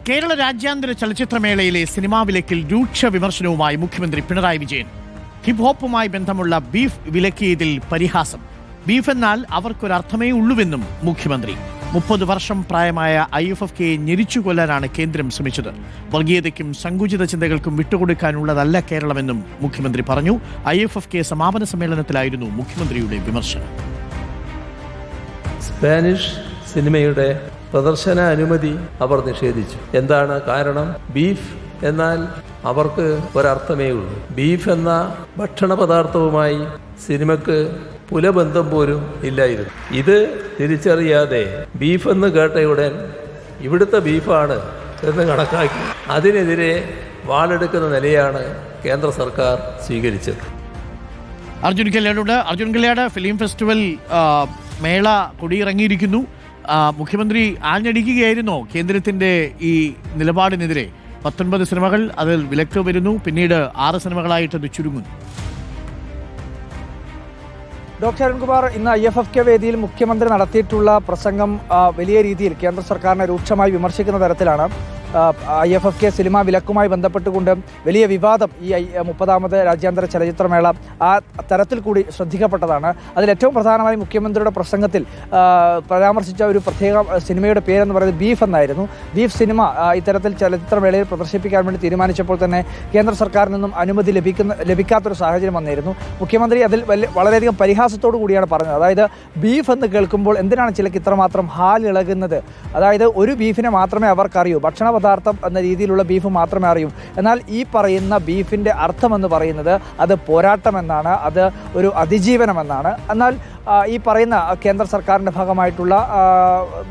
കേരള രാജ്യാന്തര ചലച്ചിത്രമേളയിലെ സിനിമാ വിലക്കിൽ രൂക്ഷ വിമർശനവുമായി മുഖ്യമന്ത്രി പിണറായി വിജയൻ. ഹിപ് ഹോപ്പുമായി ബന്ധമുള്ള ബീഫ് വിലക്കിയതിൽ പരിഹാസം. ബീഫ് എന്നാൽ അവർക്കൊരർത്ഥമേ ഉള്ളൂവെന്നും മുഖ്യമന്ത്രി. 30 വർഷം പ്രായമായ IFFKയെ ഞെരിച്ചു കൊല്ലാനാണ് കേന്ദ്രം ശ്രമിച്ചത്. വർഗീയതയ്ക്കും സങ്കുചിത ചിന്തകൾക്കും വിട്ടുകൊടുക്കാനുള്ളതല്ല കേരളമെന്നും മുഖ്യമന്ത്രി പറഞ്ഞു. IFFK സമാപന സമ്മേളനത്തിലായിരുന്നു മുഖ്യമന്ത്രിയുടെ വിമർശനം. സ്പാനിഷ് സിനിമയുടെ പ്രദർശന അനുമതി അവർ നിഷേധിച്ചു. എന്താണ് കാരണം? ബീഫ് എന്നാൽ അവർക്ക് ഒരർത്ഥമേ ഉള്ളൂ. ബീഫ് എന്ന ഭക്ഷണ പദാർത്ഥവുമായി സിനിമക്ക് പുലബന്ധം പോലും ഇല്ലായിരുന്നു. ഇത് തിരിച്ചറിയാതെ ബീഫ് എന്ന് കേട്ടയുടൻ ഇവിടുത്തെ ബീഫാണ് എന്ന് കണക്കാക്കി അതിനെതിരെ വാളെടുക്കുന്ന നിലയാണ് കേന്ദ്ര സർക്കാർ സ്വീകരിച്ചത്. അർജുൻ കല്യാട് ഫിലിം ഫെസ്റ്റിവൽ മേള കൊടിയിറങ്ങിയിരിക്കുന്നു. മുഖ്യമന്ത്രി ആഞ്ഞടിക്കുകയായിരുന്നോ കേന്ദ്രത്തിന്റെ ഈ നിലപാടിനെതിരെ? 19 സിനിമകൾ അതിൽ വിലക്ക് വരുന്നു, പിന്നീട് 6 സിനിമകളായിട്ട് അത് ചുരുങ്ങുന്നു. ഡോക്ടർ അരുൺകുമാർ, ഇന്ന് IFFK വേദിയിൽ മുഖ്യമന്ത്രി നടത്തിയിട്ടുള്ള പ്രസംഗം വലിയ രീതിയിൽ കേന്ദ്ര സർക്കാരിനെ രൂക്ഷമായി വിമർശിക്കുന്ന തരത്തിലാണ്. IFFK സിനിമാ വിലക്കുമായി ബന്ധപ്പെട്ടുകൊണ്ട് വലിയ വിവാദം ഈ 30ാമത് രാജ്യാന്തര ചലച്ചിത്രമേള ആ തരത്തിൽ കൂടി ശ്രദ്ധിക്കപ്പെട്ടതാണ്. അതിലേറ്റവും പ്രധാനമായി മുഖ്യമന്ത്രിയുടെ പ്രസംഗത്തിൽ പരാമർശിച്ച ഒരു പ്രത്യേക സിനിമയുടെ പേരെന്ന് പറയുന്നത് ബീഫ് എന്നായിരുന്നു. ബീഫ് സിനിമ ഇത്തരത്തിൽ ചലച്ചിത്രമേളയിൽ പ്രദർശിപ്പിക്കാൻ വേണ്ടി തീരുമാനിച്ചപ്പോൾ തന്നെ കേന്ദ്ര സർക്കാരിൽ നിന്നും അനുമതി ലഭിക്കാത്തൊരു സാഹചര്യം വന്നിരുന്നു. മുഖ്യമന്ത്രി അതിൽ വളരെയധികം പരിഹാസത്തോടു കൂടിയാണ് പറഞ്ഞത്. അതായത് ബീഫ് എന്ന് കേൾക്കുമ്പോൾ എന്തിനാണ് ചിലക്ക് ഇത്രമാത്രം ഹാലിളകുന്നത്? അതായത് ഒരു ബീഫിനെ മാത്രമേ അവർക്കറിയൂ, ഭക്ഷണ പദാർത്ഥം എന്ന രീതിയിലുള്ള ബീഫ് മാത്രമേ അറിയൂ. എന്നാൽ ഈ പറയുന്ന ബീഫിൻ്റെ അർത്ഥമെന്ന് പറയുന്നത് അത് പോരാട്ടമെന്നാണ്, അത് ഒരു അതിജീവനമെന്നാണ്. എന്നാൽ ഈ പറയുന്ന കേന്ദ്ര സർക്കാരിൻ്റെ ഭാഗമായിട്ടുള്ള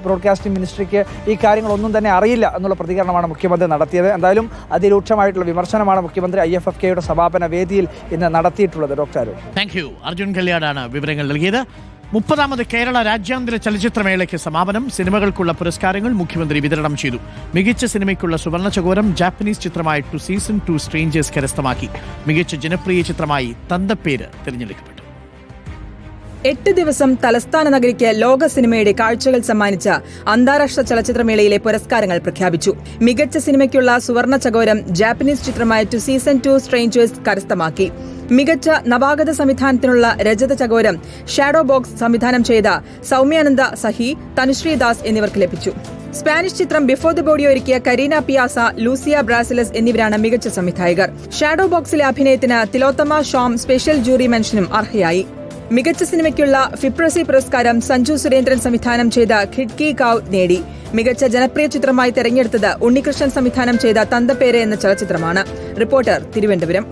ബ്രോഡ്കാസ്റ്റിംഗ് മിനിസ്ട്രിക്ക് ഈ കാര്യങ്ങളൊന്നും തന്നെ അറിയില്ല എന്നുള്ള പ്രതികരണമാണ് മുഖ്യമന്ത്രി നടത്തിയത്. എന്തായാലും അതിരൂക്ഷമായിട്ടുള്ള വിമർശനമാണ് മുഖ്യമന്ത്രി IFFKയുടെ സമാപന വേദിയിൽ ഇന്ന് നടത്തിയിട്ടുള്ളത്. Doctor Arun. Thank you. Arjun കല്യാടാണ് വിവരങ്ങൾ നൽകിയത്. 30ാമത് കേരള രാജ്യാന്തര ചലച്ചിത്രമേളയ്ക്ക് സമാപനം. സിനിമകൾക്കുള്ള പുരസ്കാരങ്ങൾ മുഖ്യമന്ത്രി വിതരണം ചെയ്തു. മികച്ച സിനിമയ്ക്കുള്ള സുവർണ ചകോരം ജാപ്പനീസ് ചിത്രമായ ടു സീസൺ 2 സ്ട്രേഞ്ചേഴ്സ് കരസ്ഥമാക്കി. മികച്ച ജനപ്രിയ ചിത്രമായി തന്തപ്പേര് തിരഞ്ഞെടുക്കപ്പെട്ടു. 8 ദിവസം തലസ്ഥാന നഗരിക്ക് ലോക സിനിമയുടെ കാഴ്ചകൾ സമ്മാനിച്ച അന്താരാഷ്ട്ര ചലച്ചിത്രമേളയിലെ പുരസ്കാരങ്ങൾ പ്രഖ്യാപിച്ചു. മികച്ച സിനിമയ്ക്കുള്ള സുവർണ ചകോരം ജാപ്പനീസ് ചിത്രമായ ടു സീസൺ 2 സ്ട്രേഞ്ചേഴ്സ് കരസ്ഥമാക്കി. മികച്ച നവാഗത സംവിധാനത്തിനുള്ള രജത ചകോരം ഷാഡോ ബോക്സ് സംവിധാനം ചെയ്ത സൗമ്യാനന്ദ സഹി, തനുശ്രീ ദാസ് എന്നിവർക്ക് ലഭിച്ചു. സ്പാനിഷ് ചിത്രം ബിഫോർ ദ ബോഡി ഒരുക്കിയ കരീന പിയാസ, ലൂസിയ ബ്രാസിലസ് എന്നിവരാണ് മികച്ച സംവിധായകർ. ഷാഡോ ബോക്സിലെ അഭിനയത്തിന് തിലോത്തമ ഷോം സ്പെഷ്യൽ ജൂറി മെൻഷനും അർഹയായി. മികച്ച സിനിമയ്ക്കുള്ള ഫിപ്രസി പുരസ്കാരം സഞ്ജു സുരേന്ദ്രൻ സംവിധാനം ചെയ്ത ഖിഡ്കി കാവ് നേടി. മികച്ച ജനപ്രിയ ചിത്രമായി തെരഞ്ഞെടുത്തത് ഉണ്ണികൃഷ്ണൻ സംവിധാനം ചെയ്ത തന്തപ്പേര് എന്ന ചലച്ചിത്രമാണ്. റിപ്പോർട്ടർ, തിരുവനന്തപുരം.